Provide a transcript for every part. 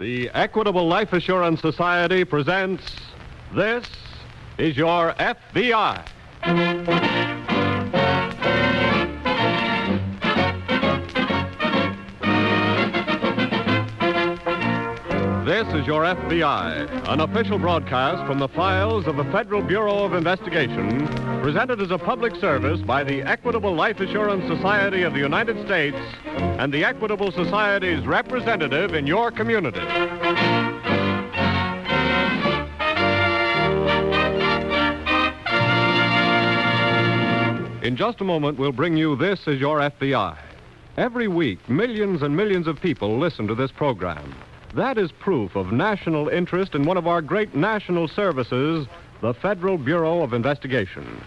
The Equitable Life Assurance Society presents This is Your FBI. This is Your FBI, an official broadcast from the files of the Federal Bureau of Investigation, presented as a public service by the Equitable Life Assurance Society of the United States and the Equitable Society's representative in your community. In just a moment, we'll bring you This is Your FBI. Every week, millions and millions of people listen to this program. That is proof of national interest in one of our great national services, the Federal Bureau of Investigation.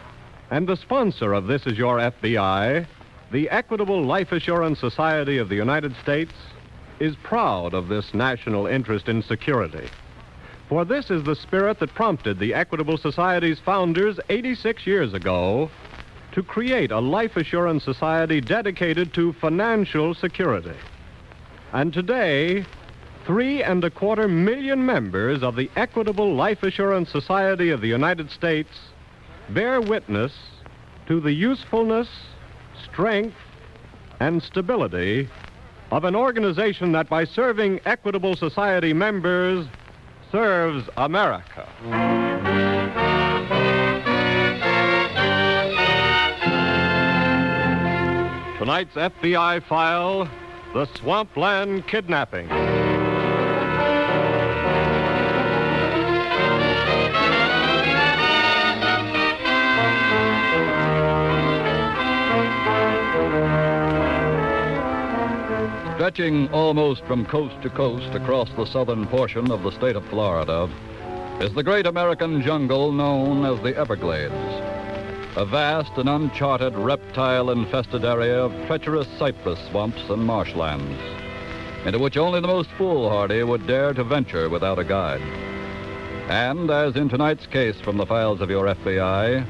And the sponsor of This is Your FBI, the Equitable Life Assurance Society of the United States, is proud of this national interest in security. For this is the spirit that prompted the Equitable Society's founders 86 years ago to create a life assurance society dedicated to financial security. And today, 3.25 million members of the Equitable Life Assurance Society of the United States bear witness to the usefulness, strength, and stability of an organization that, by serving Equitable Society members, serves America. Tonight's FBI file, the Swampland Kidnapping. Stretching almost from coast to coast across the southern portion of the state of Florida is the great American jungle known as the Everglades, a vast and uncharted reptile-infested area of treacherous cypress swamps and marshlands, into which only the most foolhardy would dare to venture without a guide. And, as in tonight's case from the files of your FBI,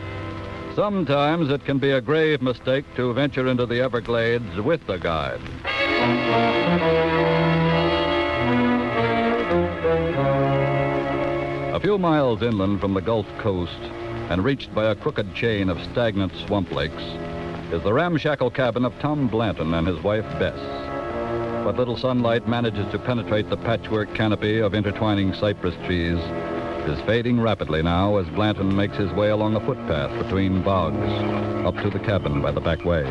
sometimes it can be a grave mistake to venture into the Everglades with a guide. A few miles inland from the Gulf Coast and reached by a crooked chain of stagnant swamp lakes is the ramshackle cabin of Tom Blanton and his wife, Bess. But little sunlight manages to penetrate the patchwork canopy of intertwining cypress trees is fading rapidly now as Blanton makes his way along a footpath between bogs up to the cabin by the back way.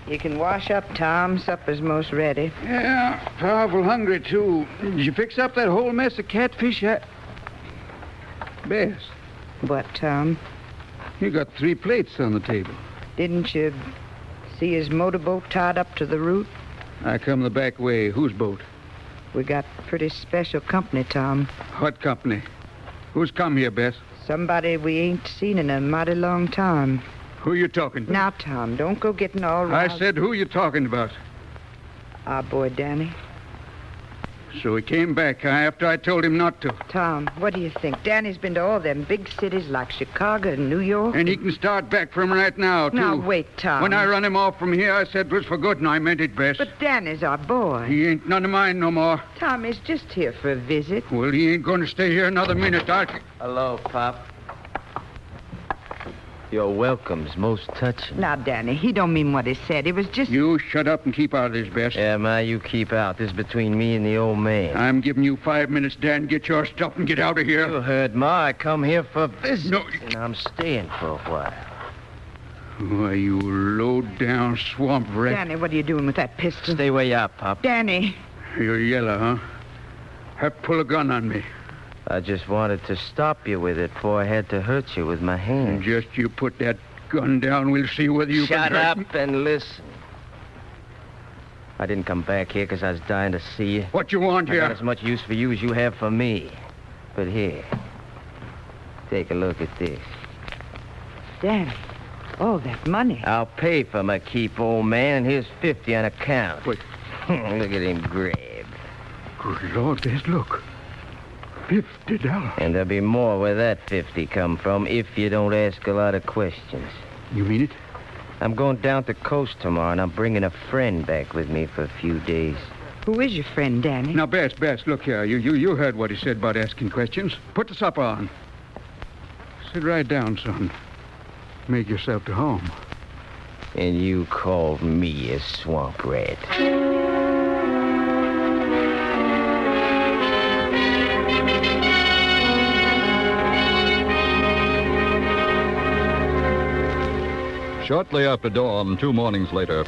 You can wash up, Tom. Supper's most ready. Yeah, powerful hungry, too. Did you fix up that whole mess of catfish? Bess. What, Tom? You got 3 plates on the table. Didn't you see his motorboat tied up to the root? I come the back way. Whose boat? We got pretty special company, Tom. What company? Who's come here, Bess? Somebody we ain't seen in a mighty long time. Who you talking to? Now, Tom, don't go getting all I riled. said who you talking about. Our boy, Danny. So he came back, after I told him not to. Tom, what do you think? Danny's been to all them big cities like Chicago and New York. And he can start back from right now, too. Now, wait, Tom. When I run him off from here, I said it was for good, and I meant it, Bess. But Danny's our boy. He ain't none of mine no more. Tom is just here for a visit. Well, he ain't going to stay here another minute. Hello, Pop. Your welcome's most touching. Now, Danny, he don't mean what he said. It was just... You shut up and keep out of this, Bess. Yeah, Ma, you keep out. This is between me and the old man. I'm giving you 5 minutes, Dan. Get your stuff and get out of here. You heard, Ma. I come here for business. No. And I'm staying for a while. Why, you low-down swamp rat. Danny, what are you doing with that pistol? Stay where you are, Pop. Danny. You're yellow, huh? Have pull a gun on me. I just wanted to stop you with it before I had to hurt you with my hands. Just you put that gun down, we'll see whether you Shut can hurt me. up and listen. I didn't come back here because I was dying to see you. What you want I here? got as much use for you as you have for me. But here, take a look at this. Danny. Oh, that money. I'll pay for my keep, old man, and here's 50 on account. Wait. Look at him grab. Good Lord, Des, look. $50. And there'll be more where that 50 come from if you don't ask a lot of questions. You mean it? I'm going down the coast tomorrow, and I'm bringing a friend back with me for a few days. Who is your friend, Danny? Now, Bess, look here. You heard what he said about asking questions. Put the supper on. Sit right down, son. Make yourself to home. And you called me a swamp rat. Shortly after dawn, 2 mornings later,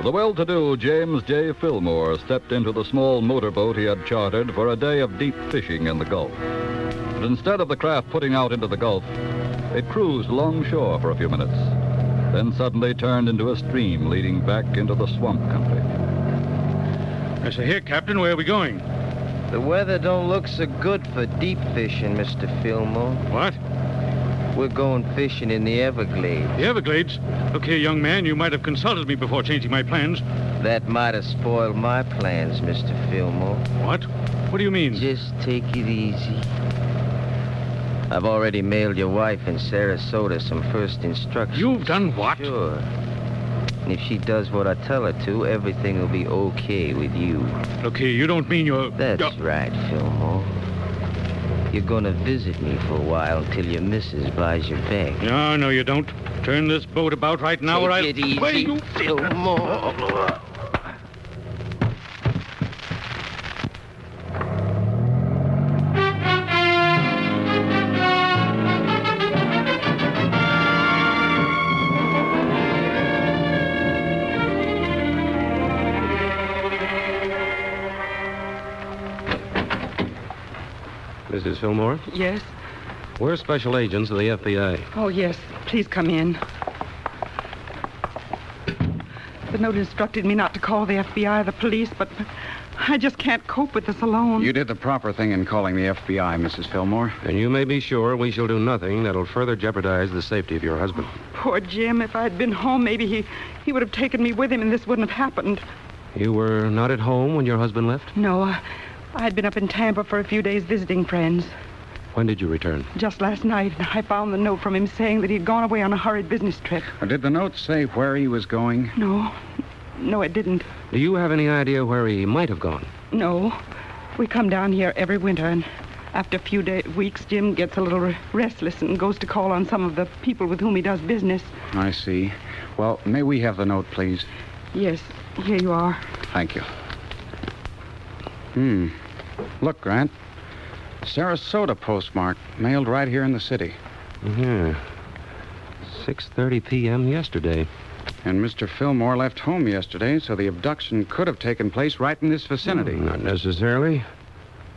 the well-to-do James J. Fillmore stepped into the small motorboat he had chartered for a day of deep fishing in the Gulf. But instead of the craft putting out into the Gulf, it cruised alongshore for a few minutes, then suddenly turned into a stream leading back into the swamp country. I say, here, Captain, where are we going? The weather don't look so good for deep fishing, Mr. Fillmore. What? We're going fishing in the Everglades. The Everglades? Look here, young man, you might have consulted me before changing my plans. That might have spoiled my plans, Mr. Fillmore. What? What do you mean? Just take it easy. I've already mailed your wife in Sarasota some first instructions. You've done what? Sure. And if she does what I tell her to, everything will be okay with you. Look here, you don't mean you're... That's right, Fillmore. You're gonna visit me for a while until your missus buys you back. No, you don't. Turn this boat about right now or I'll... Take it easy, Wait, you... Fillmore. Mrs. Fillmore, Yes? we're special agents of the FBI. Oh, yes. Please come in. The note instructed me not to call the FBI or the police, but I just can't cope with this alone. You did the proper thing in calling the FBI, Mrs. Fillmore. And you may be sure we shall do nothing that'll further jeopardize the safety of your husband. Poor Jim. If I had been home, maybe he would have taken me with him and this wouldn't have happened. You were not at home when your husband left? No, I had been up in Tampa for a few days visiting friends. When did you return? Just last night, I found the note from him saying that he'd gone away on a hurried business trip. Did the note say where he was going? No, it didn't. Do you have any idea where he might have gone? No. We come down here every winter, and after a few weeks, Jim gets a little restless and goes to call on some of the people with whom he does business. I see. Well, may we have the note, please? Yes, here you are. Thank you. Look, Grant. Sarasota postmark, mailed right here in the city. Yeah. 6:30 p.m. yesterday. And Mr. Fillmore left home yesterday, so the abduction could have taken place right in this vicinity. Not necessarily.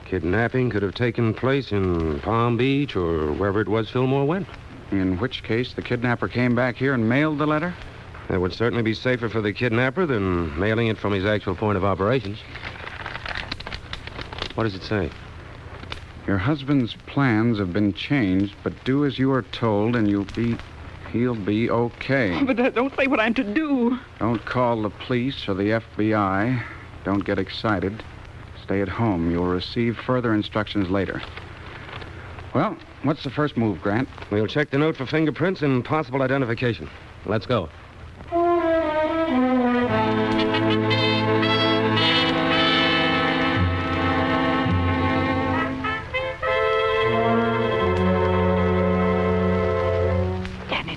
Kidnapping could have taken place in Palm Beach or wherever it was Fillmore went. In which case, the kidnapper came back here and mailed the letter? That would certainly be safer for the kidnapper than mailing it from his actual point of operations. What does it say? Your husband's plans have been changed, but do as you are told and he'll be okay. But don't say what I'm to do. Don't call the police or the FBI. Don't get excited. Stay at home. You'll receive further instructions later. Well, what's the first move, Grant? We'll check the note for fingerprints and possible identification. Let's go.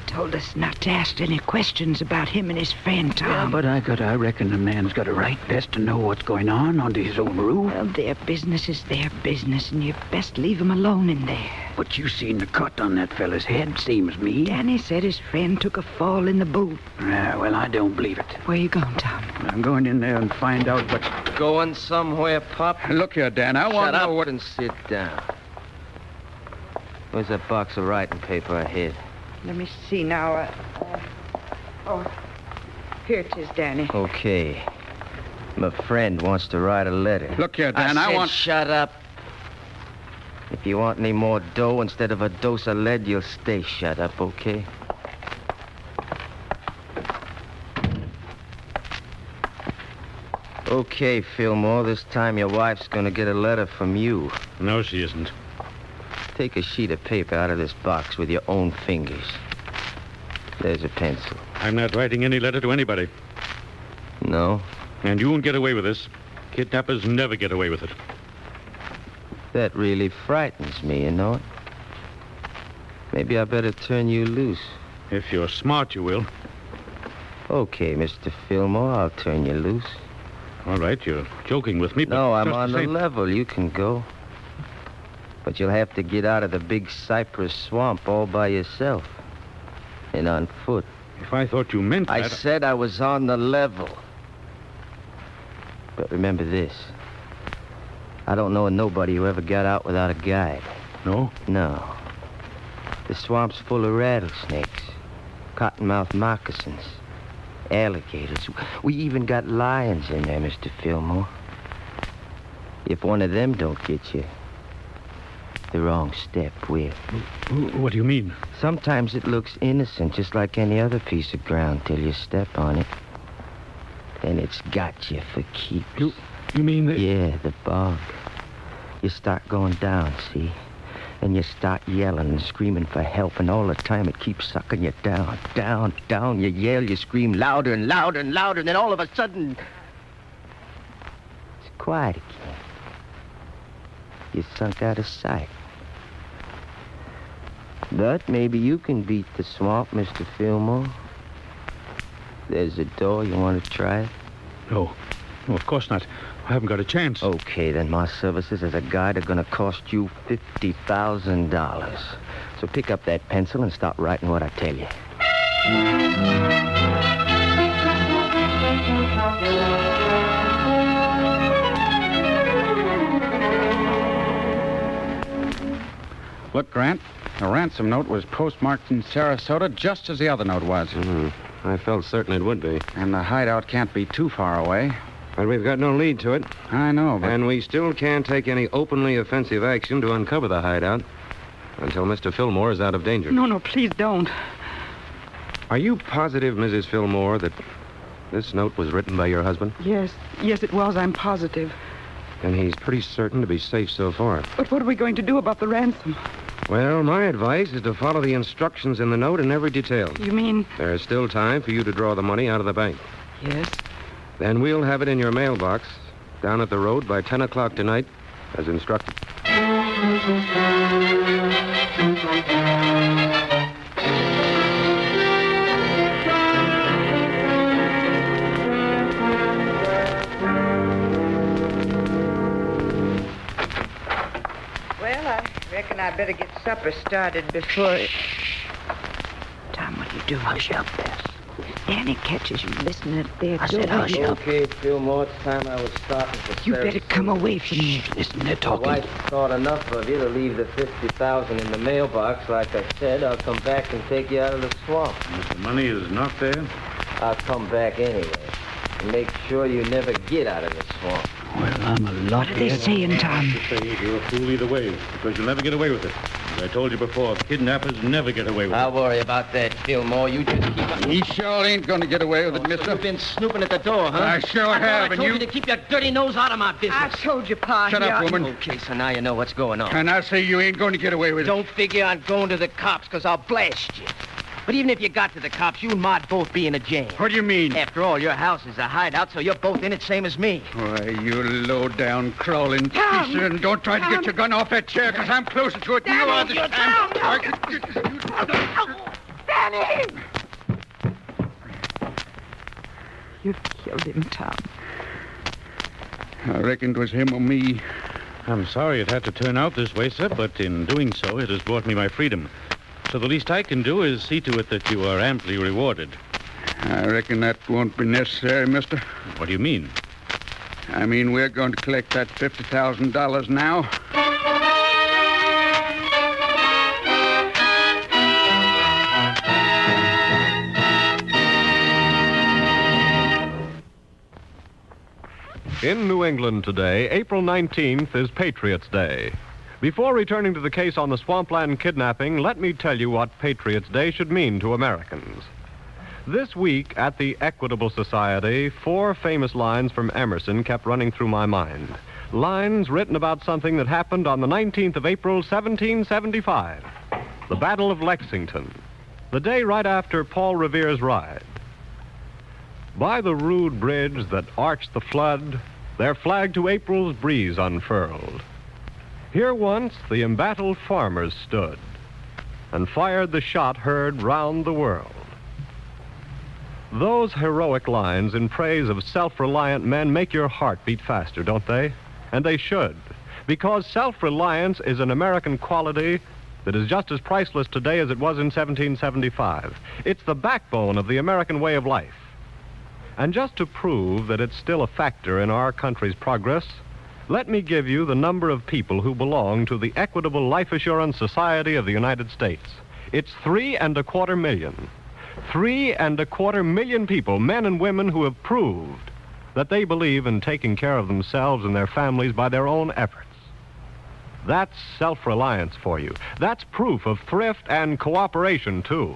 Told us not to ask any questions about him and his friend, Tom. Yeah, but I reckon the man's got a right best to know what's going on under his own roof. Well, their business is their business, and you best leave them alone in there. But you seen the cut on that fella's head, seems me. Danny said his friend took a fall in the boat. Yeah, well, I don't believe it. Where you going, Tom? I'm going in there and find out what's... Going somewhere, Pop? Look here, Dan. I want Shut to up know what... and sit down. Where's that box of writing paper I hid? Let me see now. Here it is, Danny. Okay. My friend wants to write a letter. Look here, Dan. I said want... shut up. If you want any more dough instead of a dose of lead, you'll stay shut up, okay? Okay, Fillmore, this time your wife's gonna get a letter from you. No, she isn't. Take a sheet of paper out of this box with your own fingers. There's a pencil. I'm not writing any letter to anybody. No? And you won't get away with this. Kidnappers never get away with it. That really frightens me, you know it? Maybe I better turn you loose. If you're smart, you will. Okay, Mr. Fillmore, I'll turn you loose. All right, you're joking with me, but No, I'm just on the the same. level. You can go. But you'll have to get out of the big cypress swamp all by yourself. And on foot. If I thought you meant I that... said I was on the level. But remember this. I don't know of nobody who ever got out without a guide. No? No. The swamp's full of rattlesnakes, cottonmouth moccasins, alligators. We even got lions in there, Mr. Fillmore. If one of them don't get you, the wrong step will. What do you mean? Sometimes it looks innocent, just like any other piece of ground, till you step on it. Then it's got you for keeps. You mean that... Yeah, the bog. You start going down, see? And you start yelling and screaming for help, and all the time it keeps sucking you down, down, down. You yell, you scream louder and louder and louder, and then all of a sudden... it's quiet again. You're sunk out of sight. But maybe you can beat the swamp, Mr. Fillmore. There's a door. You want to try it? No. No, of course not. I haven't got a chance. Okay, then my services as a guide are going to cost you $50,000. So pick up that pencil and start writing what I tell you. Look, Grant, the ransom note was postmarked in Sarasota just as the other note was. I felt certain it would be. And the hideout can't be too far away. But we've got no lead to it. I know, but... And we still can't take any openly offensive action to uncover the hideout until Mr. Fillmore is out of danger. No, please don't. Are you positive, Mrs. Fillmore, that this note was written by your husband? Yes, it was. I'm positive. And he's pretty certain to be safe so far. But what are we going to do about the ransom? Well, my advice is to follow the instructions in the note in every detail. You mean... There's still time for you to draw the money out of the bank. Yes. Then we'll have it in your mailbox down at the road by 10 o'clock tonight, as instructed. Well, I reckon I better get supper started before... Tom, what are you doing? Hush up, Bess. Danny catches you listening at their I said door. hush up. Okay, Fillmore, it's time I was starting for You better come away from me. Listen, they're My talking. wife thought enough of you to leave the $50,000 in the mailbox. Like I said, I'll come back and take you out of the swamp. If the money is not there... I'll come back anyway. And make sure you never get out of the swamp. Well, I'm a lot What are they dead. saying, Tom? You're a fool either way, because you'll never get away with it. As I told you before, kidnappers never get away with I'll worry about that, Fillmore. You just keep on... He sure ain't going to get away with it, So mister. you've been snooping at the door, huh? I sure have, I and told you... you to keep your dirty nose out of my business. I told you, Pa. Shut up, woman. Okay, so now you know what's going on. And I say you ain't going to get away with it. Don't figure on going to the cops, because I'll blast you. But even if you got to the cops, you and Ma'd both be in a jam. What do you mean? After all, your house is a hideout, so you're both in it, same as me. Why, you low-down, crawling Tom! piece of... And don't try to get your gun off that chair, because I'm closer to it than you are this you're time. Danny! You've killed him, Tom. I reckon it was him or me. it. I'm sorry it had to turn out this way, sir, but in doing so, it has brought me my freedom. So the least I can do is see to it that you are amply rewarded. I reckon that won't be necessary, mister. What do you mean? I mean, we're going to collect that $50,000 now. In New England today, April 19th is Patriots' Day. Before returning to the case on the Swampland kidnapping, let me tell you what Patriots' Day should mean to Americans. This week at the Equitable Society, 4 famous lines from Emerson kept running through my mind. Lines written about something that happened on the 19th of April, 1775. The Battle of Lexington. the day right after Paul Revere's ride. By the rude bridge that arched the flood, their flag to April's breeze unfurled. Here once the embattled farmers stood and fired the shot heard round the world. Those heroic lines in praise of self-reliant men make your heart beat faster, don't they? And they should, because self-reliance is an American quality that is just as priceless today as it was in 1775. It's the backbone of the American way of life. And just to prove that it's still a factor in our country's progress, let me give you the number of people who belong to the Equitable Life Assurance Society of the United States. It's 3.25 million. 3.25 million people, men and women, who have proved that they believe in taking care of themselves and their families by their own efforts. That's self-reliance for you. That's proof of thrift and cooperation, too.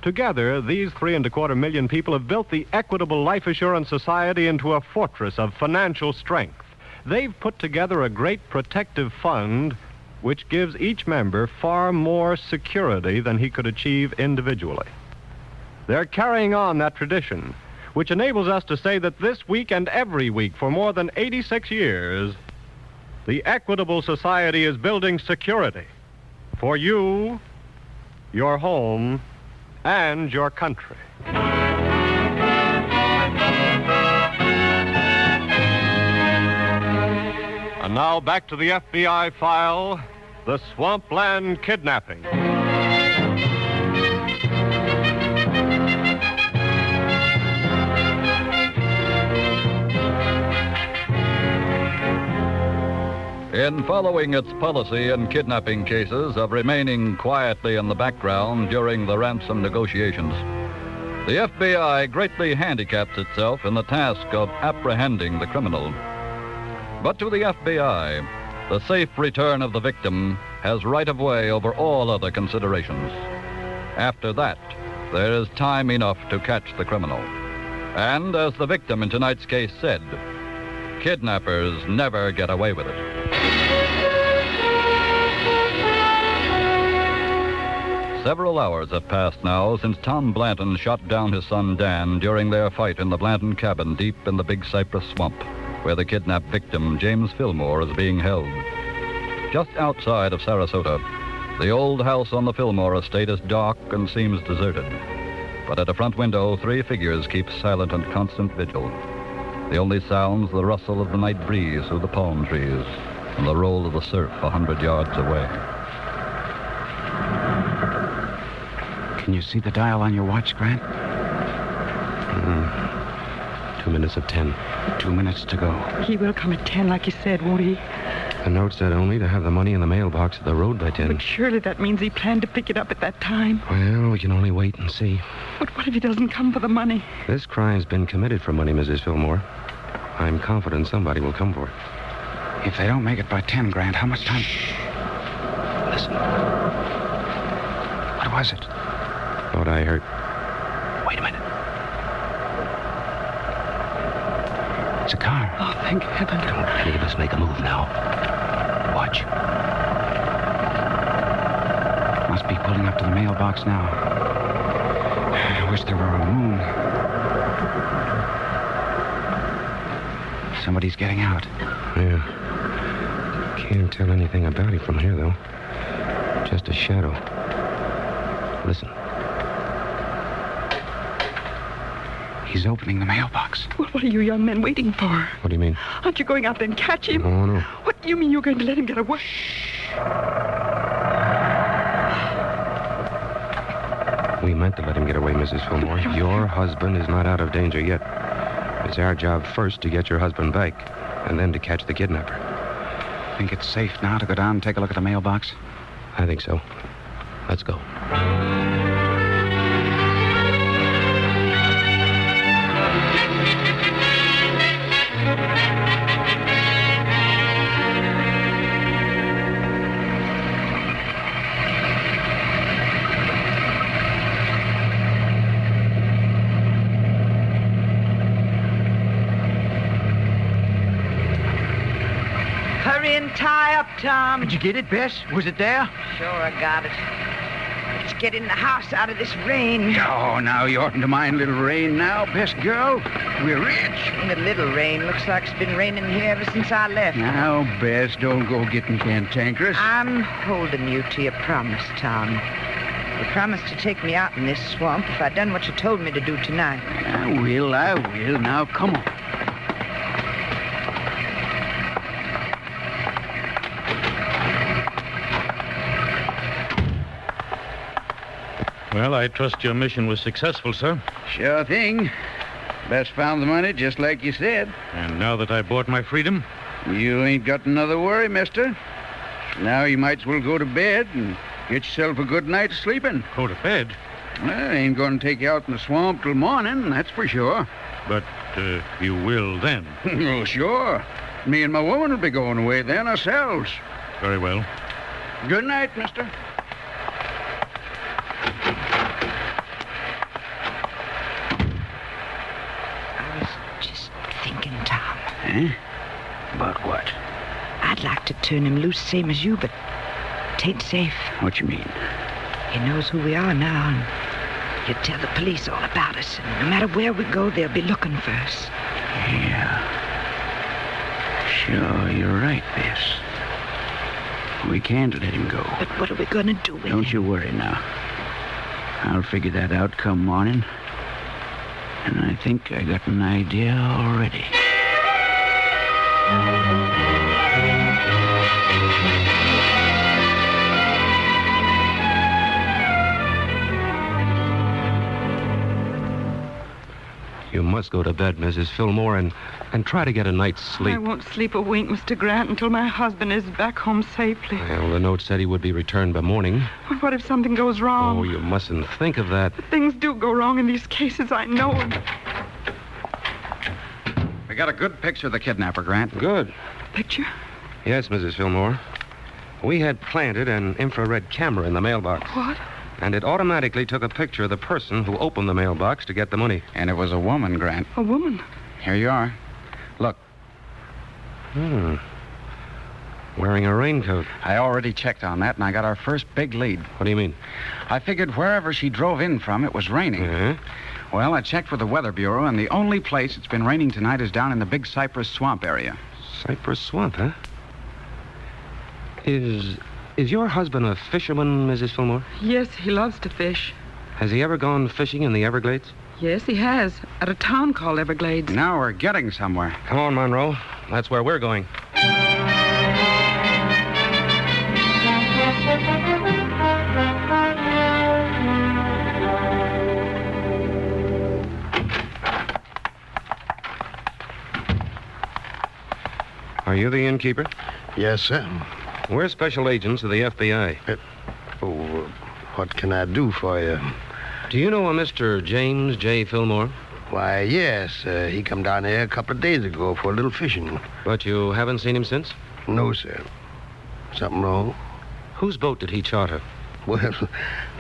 Together, these 3.25 million people have built the Equitable Life Assurance Society into a fortress of financial strength. They've put together a great protective fund which gives each member far more security than he could achieve individually. They're carrying on that tradition, which enables us to say that this week and every week for more than 86 years, the Equitable Society is building security for you, your home, and your country. And now back to the FBI file, the Swampland Kidnapping. In following its policy in kidnapping cases of remaining quietly in the background during the ransom negotiations, the FBI greatly handicaps itself in the task of apprehending the criminal. But to the FBI, the safe return of the victim has right of way over all other considerations. After that, there is time enough to catch the criminal. And as the victim in tonight's case said, kidnappers never get away with it. Several hours have passed now since Tom Blanton shot down his son Dan during their fight in the Blanton cabin deep in the Big Cypress Swamp, where the kidnapped victim, James Fillmore, is being held. Just outside of Sarasota, the old house on the Fillmore estate is dark and seems deserted. But at a front window, 3 figures keep silent and constant vigil. The only sounds the rustle of the night breeze through the palm trees and the roll of the surf 100 yards away. Can you see the dial on your watch, Grant? 2 minutes of 10. 2 minutes to go. He will come at 10, like he said, won't he? The note said only to have the money in the mailbox at the road by 10. But surely that means he planned to pick it up at that time. Well, we can only wait and see. But what if he doesn't come for the money? This crime's been committed for money, Mrs. Fillmore. I'm confident somebody will come for it. If they don't make it by 10, Grant, how much time? Listen. What was it? Thought I heard. Wait a minute. It's a car. Oh, thank heaven. Don't any of us make a move now. Watch. Must be pulling up to the mailbox now. I wish there were a moon. Somebody's getting out. Yeah. Can't tell anything about him from here, though. Just a shadow. Listen. He's opening the mailbox. Well, what are you young men waiting for? What do you mean? Aren't you going out there and catch him? Oh, no. What do you mean you're going to let him get away? We meant to let him get away, Mrs. Fillmore. Your husband is not out of danger yet. It's our job first to get your husband back, and then to catch the kidnapper. Think it's safe now to go down and take a look at the mailbox? I think so. Let's go. Hurry and tie up, Tom. Did you get it, Bess? Was it there? Sure, I got it. Let's get in the house out of this rain. Oh, now you oughtn't to mind little rain now, best girl. We're rich. And the little rain looks like it's been raining here ever since I left. Now, Bess, don't go getting cantankerous. I'm holding you to your promise, Tom. You promised to take me out in this swamp if I'd done what you told me to do tonight. I will. Now, come on. Well, I trust your mission was successful, sir. Sure thing. Bess found the money just like you said. And now that I bought my freedom, You ain't got another worry, mister. Now you might as well go to bed and get yourself a good night's sleeping. go to bed. Well, I ain't going to take you out in the swamp till morning, that's for sure. But you will then. Oh, sure. Me and my woman will be going away then ourselves. Very well. Good night, mister. I was just thinking, Tom. Eh? About what? I'd like to turn him loose same as you, but tain't safe. What you mean? He knows who we are now, and he'll tell the police all about us. And no matter where we go, they'll be looking for us. Yeah. Sure, you're right, Bess. We can't let him go. But what are we going to do with him? Don't you worry now. I'll figure that out come morning. And I think I got an idea already. You must go to bed, Mrs. Fillmore, and try to get a night's sleep. I won't sleep a wink, Mr. Grant, until my husband is back home safely. Well, the note said he would be returned by morning. But what if something goes wrong? Oh, you mustn't think of that. Things do go wrong in these cases, I know. We got a good picture of the kidnapper, Grant. Good. Picture? Yes, Mrs. Fillmore. We had planted an infrared camera in the mailbox. What? And it automatically took a picture of the person who opened the mailbox to get the money. And it was a woman, Grant. A woman? Here you are. Look, Wearing a raincoat. I already checked on that, and I got our first big lead. What do you mean? I figured wherever she drove in from, it was raining. Uh-huh. Well, I checked with the Weather Bureau, and the only place it's been raining tonight is down in the Big Cypress Swamp area. Cypress Swamp, huh? Is your husband a fisherman, Mrs. Fillmore? Yes, he loves to fish. Has he ever gone fishing in the Everglades? Yes, he has. At a town called Everglades. Now we're getting somewhere. Come on, Monroe. That's where we're going. Are you the innkeeper? Yes, sir. We're special agents of the FBI. What can I do for you? Do you know a Mr. James J. Fillmore? Why, yes. He come down here a couple of days ago for a little fishing. But you haven't seen him since? No, sir. Something wrong? Whose boat did he charter? Well,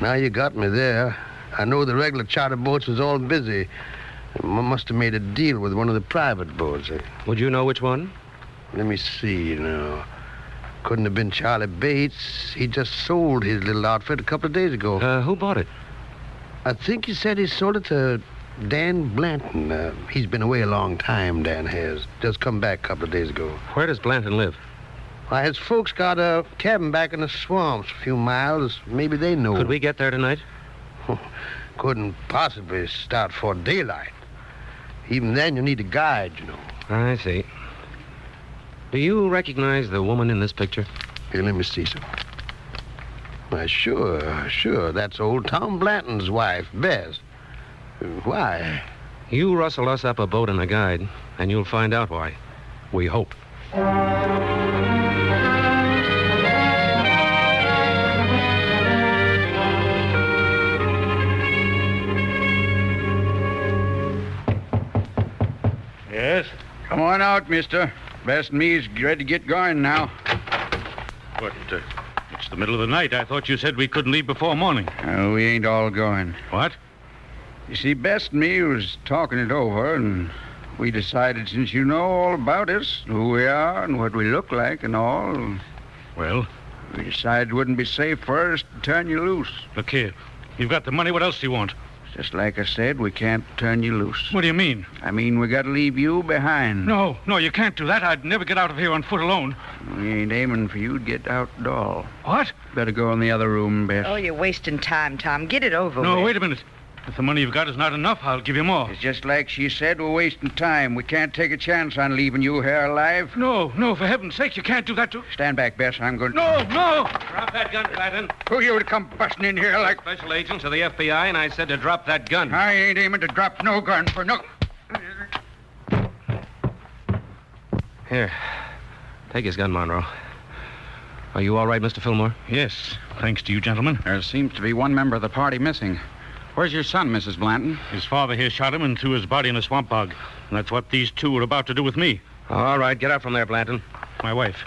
now you got me there. I know the regular charter boats was all busy. Must have made a deal with one of the private boats. Would you know which one? Let me see, Couldn't have been Charlie Bates. He just sold his little outfit a couple of days ago. Who bought it? I think he said he sold it to Dan Blanton. He's been away a long time, Dan has. Just come back a couple of days ago. Where does Blanton live? Why, his folks got a cabin back in the swamps a few miles. Maybe they know. Could we get there tonight? Couldn't possibly start for daylight. Even then, you need a guide, I see. Do you recognize the woman in this picture? Here, let me see some. Why, sure. That's old Tom Blanton's wife, Bess. Why? You rustle us up a boat and a guide, and you'll find out why. We hope. Yes? Come on out, mister. Bess and me's ready to get going now. But it's the middle of the night. I thought you said we couldn't leave before morning. Oh, we ain't all going. What? You see, Bess and me was talking it over, and we decided since you know all about us, who we are and what we look like and all, Well? we decided it wouldn't be safe for us to turn you loose. Look here. You've got the money. What else do you want? Just like I said, we can't turn you loose. What do you mean? I mean, we got to leave you behind. No, you can't do that. I'd never get out of here on foot alone. We ain't aiming for you to get out at all. What? Better go in the other room, Bess. Oh, you're wasting time, Tom. Get it over No, with. wait a minute. If the money you've got is not enough, I'll give you more. It's just like she said, we're wasting time. We can't take a chance on leaving you here alive. No, for heaven's sake, you can't do that to... Stand back, Bess. I'm going to... No! Drop that gun, Clanton. Who you would come busting in here like... Special agents of the FBI, and I said to drop that gun. I ain't aiming to drop no gun for no... Here. Take his gun, Monroe. Are you all right, Mr. Fillmore? Yes, thanks to you, gentlemen. There seems to be one member of the party missing. Where's your son, Mrs. Blanton? His father here shot him and threw his body in a swamp bog. And that's what these two are about to do with me. All right, get out from there, Blanton. My wife.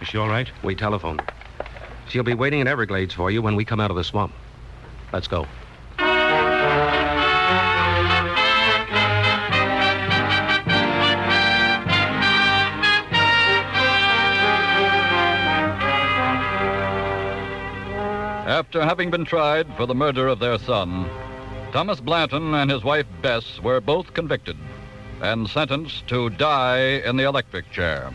Is she all right? We telephoned. She'll be waiting in Everglades for you when we come out of the swamp. Let's go. After having been tried for the murder of their son, Thomas Blanton and his wife Bess were both convicted and sentenced to die in the electric chair.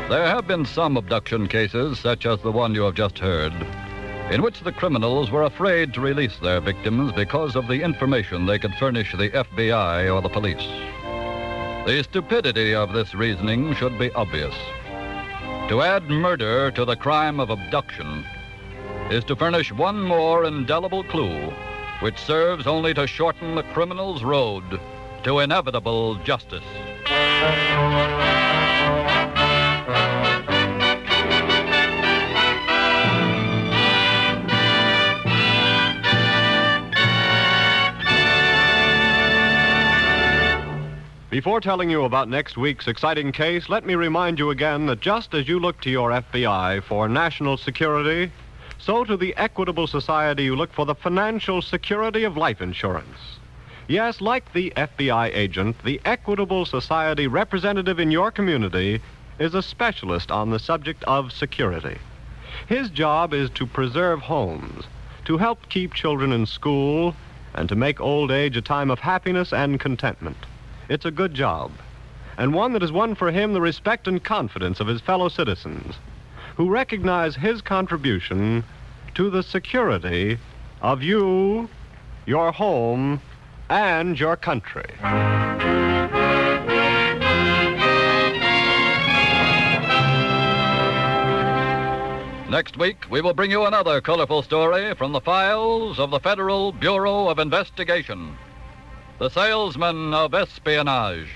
There have been some abduction cases, such as the one you have just heard, in which the criminals were afraid to release their victims because of the information they could furnish the FBI or the police. The stupidity of this reasoning should be obvious. To add murder to the crime of abduction is to furnish one more indelible clue, which serves only to shorten the criminal's road to inevitable justice. Before telling you about next week's exciting case, let me remind you again that just as you look to your FBI for national security, so to the Equitable Society you look for the financial security of life insurance. Yes, like the FBI agent, the Equitable Society representative in your community is a specialist on the subject of security. His job is to preserve homes, to help keep children in school, and to make old age a time of happiness and contentment. It's a good job, and one that has won for him the respect and confidence of his fellow citizens, who recognize his contribution to the security of you, your home, and your country. Next week, we will bring you another colorful story from the files of the Federal Bureau of Investigation. The Salesman of Espionage.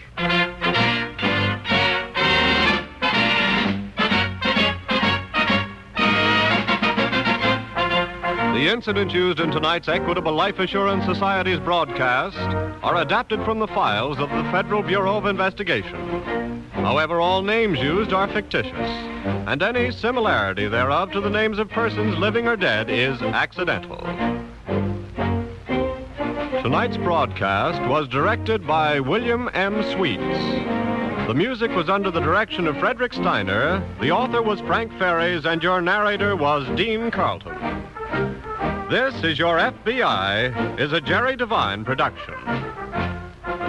The incidents used in tonight's Equitable Life Assurance Society's broadcast are adapted from the files of the Federal Bureau of Investigation. However, all names used are fictitious, and any similarity thereof to the names of persons living or dead is accidental. Tonight's broadcast was directed by William M. Sweets. The music was under the direction of Frederick Steiner, the author was Frank Ferries, and your narrator was Dean Carlton. This is Your FBI is a Jerry Devine production.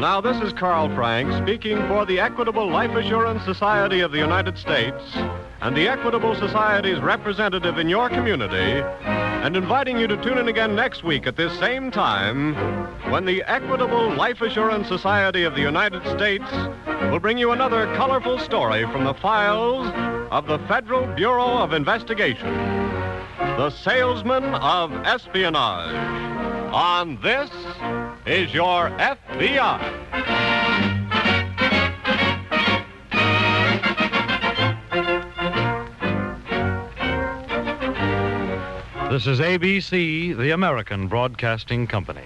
Now, this is Carl Frank speaking for the Equitable Life Assurance Society of the United States and the Equitable Society's representative in your community, and inviting you to tune in again next week at this same time when the Equitable Life Assurance Society of the United States will bring you another colorful story from the files of the Federal Bureau of Investigation, the Salesman of Espionage. On This is Your FBI. This is ABC, the American Broadcasting Company.